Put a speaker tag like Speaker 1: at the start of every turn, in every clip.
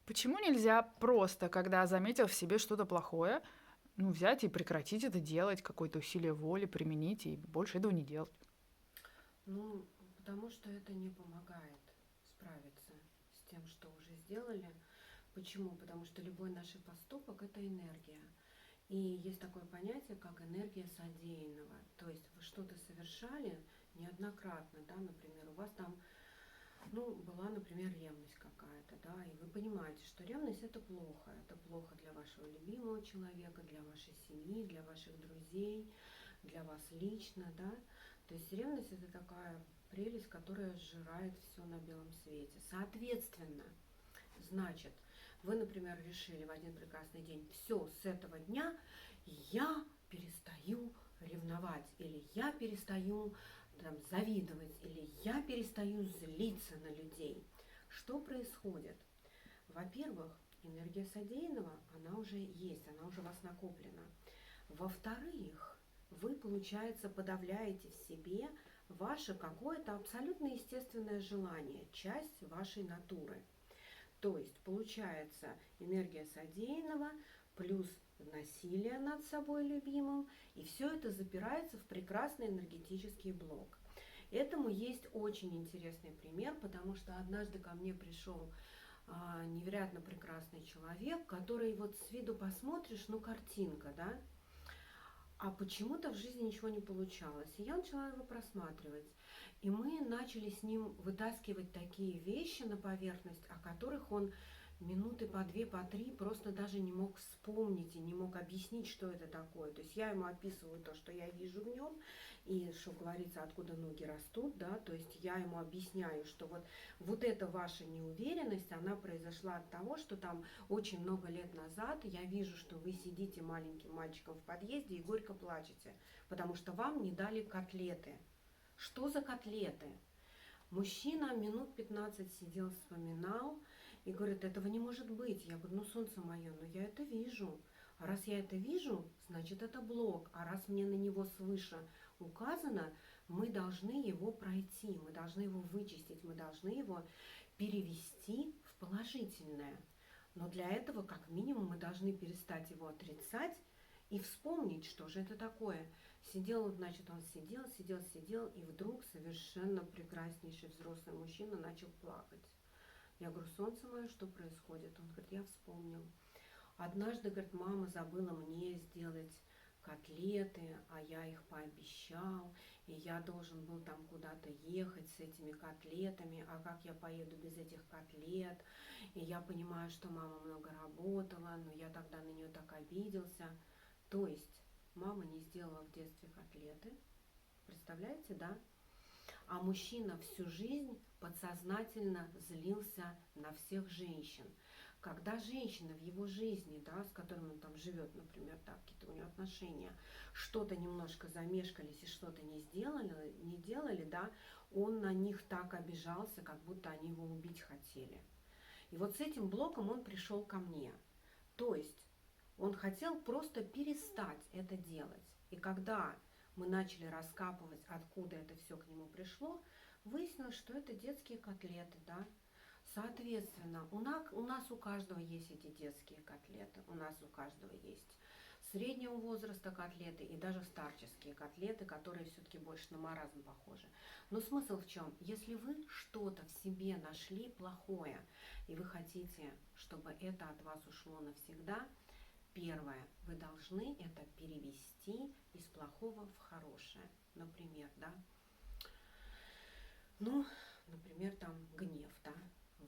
Speaker 1: Почему нельзя просто, когда заметил в себе что-то плохое, ну, взять и прекратить это делать, какое-то усилие воли применить и больше этого не делать?
Speaker 2: Ну, потому что это не помогает справиться с тем, что уже сделали. Почему? Потому что любой наш поступок – это энергия. И есть такое понятие, как энергия содеянного. То есть вы что-то совершали неоднократно, да, например, у вас там, ну, была, например, ревность какая-то, да, и вы понимаете, что ревность это плохо для вашего любимого человека, для вашей семьи, для ваших друзей, для вас лично, да. То есть ревность это такая прелесть, которая сжирает все на белом свете. Соответственно, значит, вы, например, решили в один прекрасный день, все, с этого дня я перестаю ревновать, или я перестаю там, завидовать, или я перестаю злиться на людей. Что происходит? Во-первых, энергия содеянного, она уже есть, она уже у вас накоплена. Во-вторых, вы, получается, подавляете в себе ваше какое-то абсолютно естественное желание, часть вашей натуры. То есть получается энергия содеянного плюс насилие над собой любимым, и все это запирается в прекрасный энергетический блок. Этому есть очень интересный пример, потому что однажды ко мне пришел невероятно прекрасный человек, который вот с виду посмотришь, ну картинка, да, а почему-то в жизни ничего не получалось. И я начала его просматривать. И мы начали с ним вытаскивать такие вещи на поверхность, о которых он минуты по две, по три просто даже не мог вспомнить и не мог объяснить, что это такое. То есть я ему описываю то, что я вижу в нем, и, что говорится, откуда ноги растут, да, то есть я ему объясняю, что вот эта ваша неуверенность, она произошла от того, что там очень много лет назад я вижу, что вы сидите маленьким мальчиком в подъезде и горько плачете, потому что вам не дали котлеты. Что за котлеты? Мужчина минут 15 сидел, вспоминал и говорит, этого не может быть. Я говорю, ну солнце мое, но я это вижу. А раз я это вижу, значит это блок. А раз мне на него свыше указано, мы должны его пройти, мы должны его вычистить, мы должны его перевести в положительное. Но для этого, как минимум, мы должны перестать его отрицать и вспомнить, что же это такое. Сидел, значит, он сидел, и вдруг совершенно прекраснейший взрослый мужчина начал плакать. Я говорю, солнце мое, что происходит? Он говорит, я вспомнил. Однажды, говорит, мама забыла мне сделать котлеты, а я их пообещал, и я должен был там куда-то ехать с этими котлетами, а как я поеду без этих котлет? И я понимаю, что мама много работала, но я тогда на нее так обиделся. То есть мама не сделала в детстве котлеты, представляете, да? А мужчина всю жизнь подсознательно злился на всех женщин. Когда женщина в его жизни, да, с которым он там живет, например, да, какие-то у него отношения, что-то немножко замешкались и что-то не делали, да, он на них так обижался, как будто они его убить хотели. И вот с этим блоком он пришел ко мне. То есть он хотел просто перестать это делать. И когда мы начали раскапывать, откуда это все к нему пришло, выяснилось, что это детские котлеты, да. Соответственно, у нас у каждого есть эти детские котлеты, у нас у каждого есть среднего возраста котлеты и даже старческие котлеты, которые все-таки больше на маразм похожи. Но смысл в чем? Если вы что-то в себе нашли плохое, и вы хотите, чтобы это от вас ушло навсегда, первое, вы должны это перевести из плохого в хорошее. Например, да, ну, например, там гнев, да,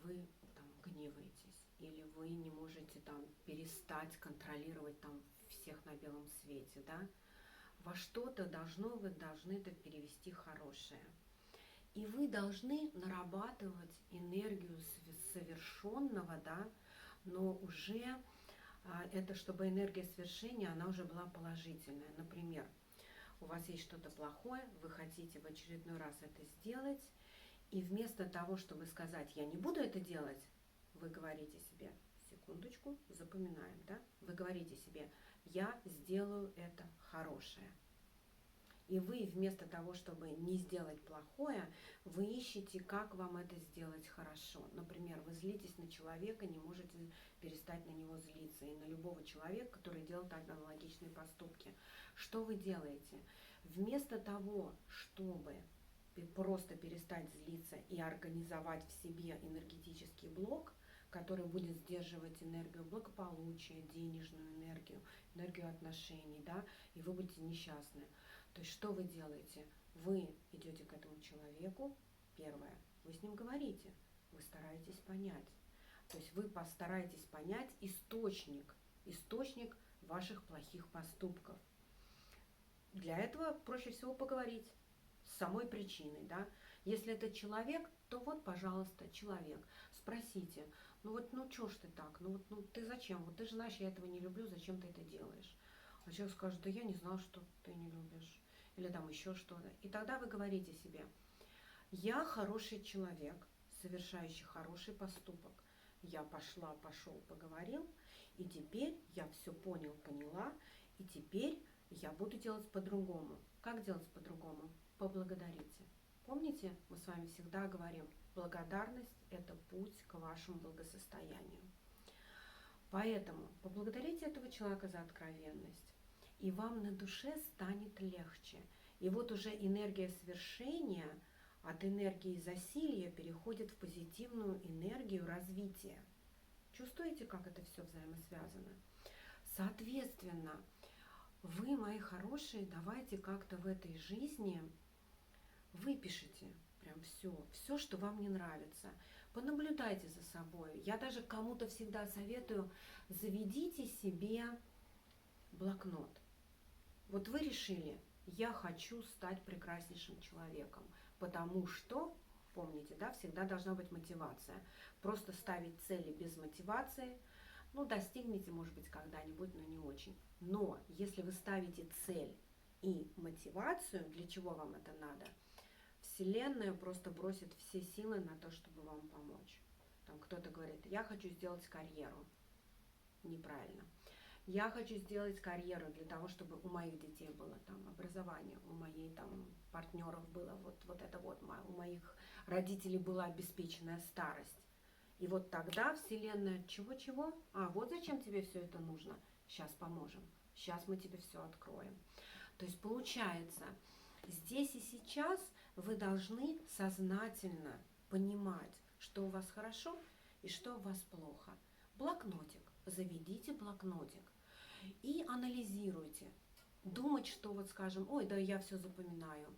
Speaker 2: вы там гневаетесь, или вы не можете там перестать контролировать там всех на белом свете, да, во что-то вы должны это перевести хорошее. И вы должны нарабатывать энергию совершенного, да, но уже это чтобы энергия свершения, она уже была положительная. Например, у вас есть что-то плохое, вы хотите в очередной раз это сделать, и вместо того, чтобы сказать «я не буду это делать», вы говорите себе, секундочку, запоминаем, да? Вы говорите себе «я сделаю это хорошее». И вы вместо того, чтобы не сделать плохое, вы ищете, как вам это сделать хорошо. Например, вы злитесь на человека, не можете перестать на него злиться. И на любого человека, который делает аналогичные поступки. Что вы делаете? Вместо того, чтобы просто перестать злиться и организовать в себе энергетический блок, который будет сдерживать энергию благополучия, денежную энергию, энергию отношений, да, и вы будете несчастны. То есть что вы делаете? Вы идете к этому человеку, первое, вы с ним говорите, вы стараетесь понять. То есть вы постараетесь понять источник ваших плохих поступков. Для этого проще всего поговорить с самой причиной, да. Если это человек, то вот, пожалуйста, человек. Спросите, ну чё ж ты так, ну ты зачем, вот ты же знаешь, я этого не люблю, зачем ты это делаешь? А человек скажет, да я не знал, что ты не любишь, или там еще что-то. И тогда вы говорите себе, я хороший человек, совершающий хороший поступок. Я пошел, поговорил, и теперь я все понял, поняла, и теперь я буду делать по-другому. Как делать по-другому? Поблагодарите. Помните, мы с вами всегда говорим, благодарность – это путь к вашему благосостоянию. Поэтому поблагодарите этого человека за откровенность, и вам на душе станет легче. И вот уже энергия свершения от энергии засилья переходит в позитивную энергию развития. Чувствуете, как это все взаимосвязано? Соответственно, вы, мои хорошие, давайте как-то в этой жизни выпишите прям все, что вам не нравится. Понаблюдайте за собой. Я даже кому-то всегда советую, заведите себе блокнот. Вот вы решили, я хочу стать прекраснейшим человеком, потому что, помните, да, всегда должна быть мотивация. Просто ставить цели без мотивации, достигнете, может быть, когда-нибудь, но не очень. Но если вы ставите цель и мотивацию, для чего вам это надо, Вселенная просто бросит все силы на то, чтобы вам помочь. Там кто-то говорит, я хочу сделать карьеру. Неправильно. Я хочу сделать карьеру для того, чтобы у моих детей было там образование, у моих там партнеров было вот это вот, у моих родителей была обеспеченная старость. И вот тогда Вселенная, чего-чего? Вот зачем тебе все это нужно? Сейчас поможем. Сейчас мы тебе все откроем. То есть получается, здесь и сейчас вы должны сознательно понимать, что у вас хорошо и что у вас плохо. Блокнотик. Заведите блокнотик. И анализируйте. Думать, что вот скажем, ой, да я все запоминаю.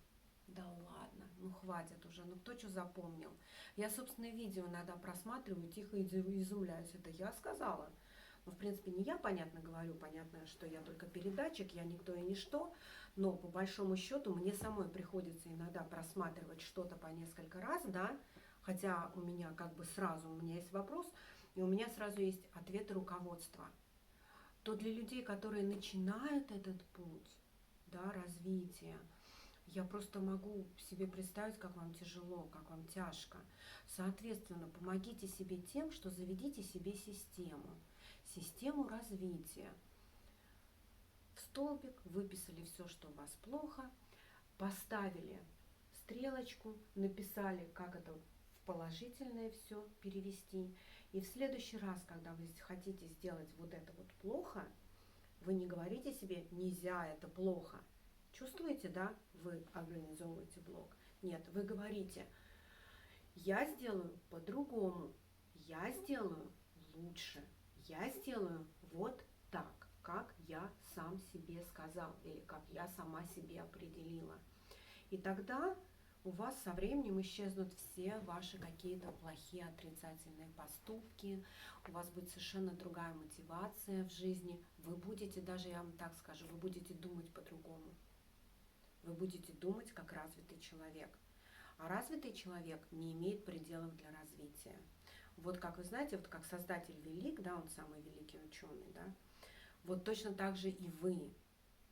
Speaker 2: Да ладно, хватит уже, кто что запомнил. Я собственное видео иногда просматриваю, тихо изумляюсь. Это я сказала. В принципе, не я, понятно, говорю, понятно, что я только передатчик, я никто и ничто, но по большому счету мне самой приходится иногда просматривать что-то по несколько раз, да, хотя у меня у меня есть вопрос, и у меня сразу есть ответы руководства. То для людей, которые начинают этот путь, да, развития, я просто могу себе представить, как вам тяжело, как вам тяжко. Соответственно, помогите себе тем, что заведите себе систему развития. В столбик выписали все, что у вас плохо, поставили стрелочку, написали, как это в положительное все перевести. И в следующий раз, когда вы хотите сделать вот это вот плохо, вы не говорите себе «нельзя, это плохо». Чувствуете, да? Вы организовываете блок. Нет, вы говорите «я сделаю по-другому, я сделаю лучше, я сделаю вот так, как я сам себе сказал или как я сама себе определила». И тогда у вас со временем исчезнут все ваши какие-то плохие отрицательные поступки, у вас будет совершенно другая мотивация в жизни, вы будете, даже я вам так скажу, вы будете думать по-другому. Вы будете думать как развитый человек. А развитый человек не имеет пределов для развития. Вот как вы знаете, вот как Создатель велик, да, он самый великий ученый, да, вот точно так же и вы.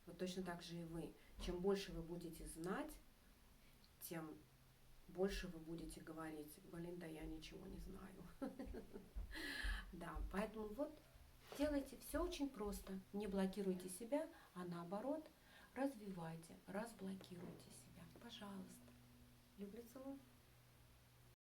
Speaker 2: Вот точно так же и вы. Чем больше вы будете знать, тем больше вы будете говорить, да я ничего не знаю. Да, поэтому вот делайте все очень просто. Не блокируйте себя, а наоборот, развивайте, разблокируйте себя. Пожалуйста. Люблю, целую.